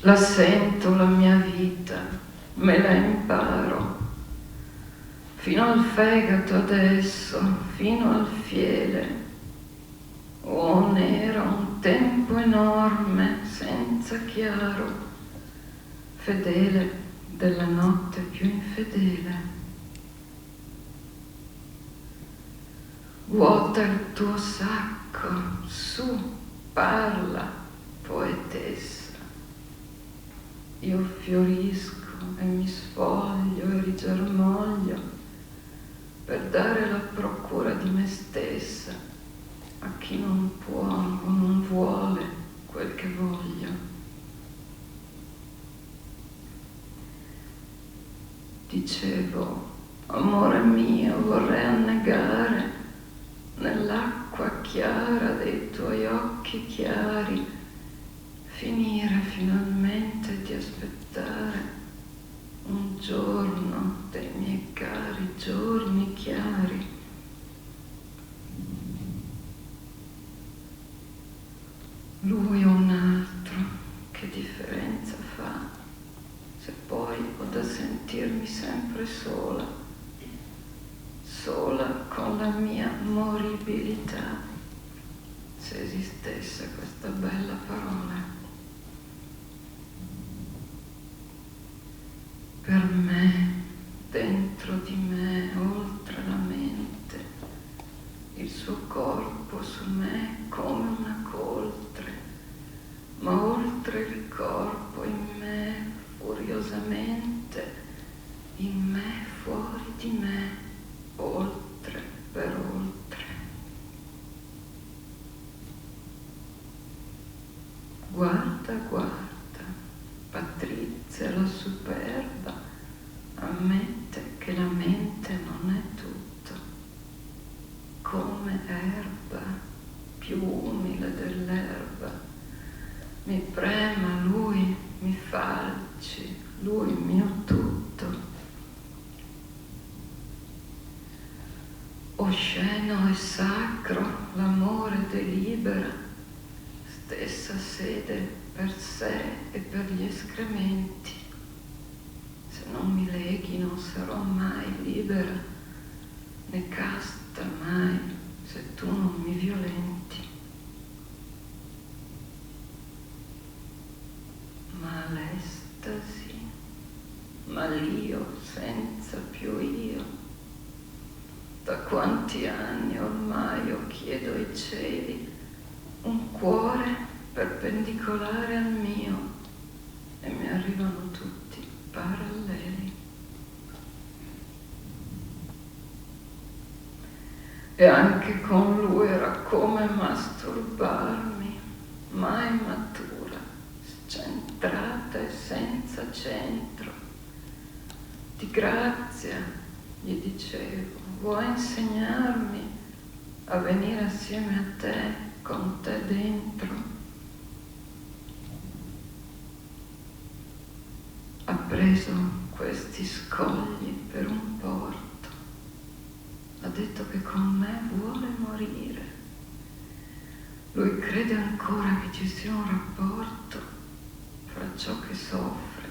La sento la mia vita, me la imparo, fino al fegato adesso, fino al fiele. Oh, n'era un tempo enorme, senza chiaro, fedele della notte più infedele. Vuota il tuo sacco, su, parla, poetessa. Io fiorisco e mi sfoglio e rigermoglio per dare la procura di me stessa a chi non può o non vuole quel che voglio. Dicevo, amore mio, vorrei annegare nell'acqua chiara dei tuoi occhi chiari, finire finalmente di aspettare un giorno dei miei cari giorni chiari. Lui o un altro, che differenza fa, se poi ho da sentirmi sempre sola, sola con la mia moribilità, se esistesse questa bella parola. Per me, dentro di me, oltre la mente, il suo corpo su me come una coltre, ma oltre il corpo in me, furiosamente, in me, fuori di me, oltre per oltre. Guarda, guarda, Patrizia la superba ammette che la mente non è tutto, come erba più umile dell'erba, mi prema lui, mi falci, lui mio tutto. Osceno e sacro, l'amore delibera, stessa sede per sé e per gli escrementi. Se non mi leghi non sarò mai libera, né casta mai, se tu non mi violenti. Ma l'estasi, ma l'io senza più io, da quanti anni ormai io chiedo ai cieli un cuore perpendicolare al mio e mi arrivano tutti paralleli. E anche con lui era come masturbarmi, mai matura, scentrata e senza centro. Di grazia, gli dicevo, vuoi insegnarmi a venire assieme a te, con te dentro? Ha preso questi scogli per un porto, ha detto che con me vuole morire. Lui crede ancora che ci sia un rapporto fra ciò che soffre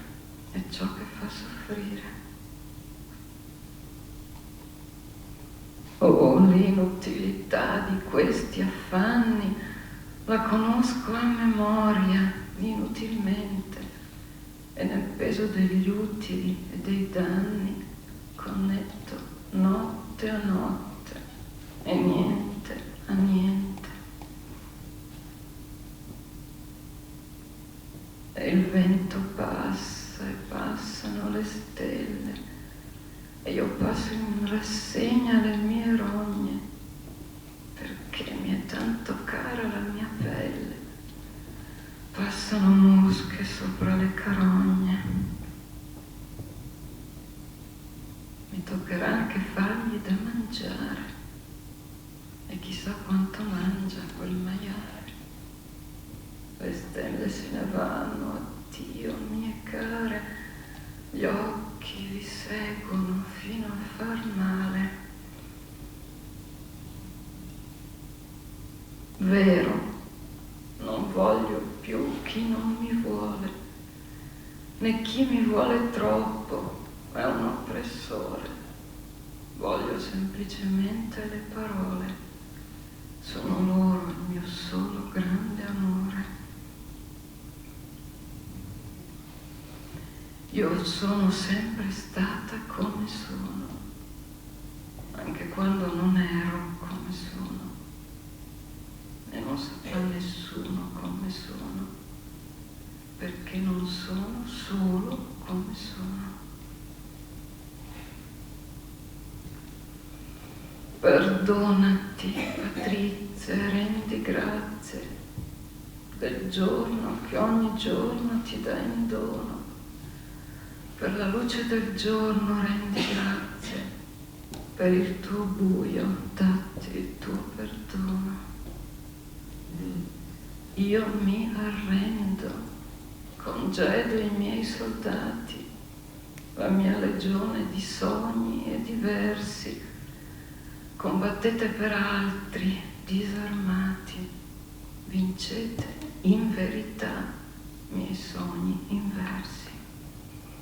e ciò che fa soffrire. Oh, l'inutilità di questi affanni la conosco a memoria, inutilmente, e nel peso degli utili e dei danni connetto notte a notte e niente a niente. E il vento passa e passano le stelle e io passo in rassegna le mie rogne, perché mi è tanto cara la mia pelle. Passano mosche sopra le carogne. Mi toccherà anche fargli da mangiare, e chissà quanto mangia quel maiale. Le stelle se ne vanno, addio mie care, gli occhi vi seguono fino a far male. Vero, non voglio più chi non mi vuole, né chi mi vuole troppo è un oppressore. Voglio semplicemente le parole, sono loro il mio solo grande amore. Io sono sempre stata come sono, anche quando non ero come sono, e non saprà nessuno come sono, perché non sono solo come sono. Perdonati, Patrizia, e rendi grazie del giorno che ogni giorno ti dà in dono. Per la luce del giorno rendi grazie, per il tuo buio datti il tuo perdono. Io mi arrendo, congedo i miei soldati, la mia legione di sogni e di versi. Combattete per altri, disarmati, vincete in verità miei sogni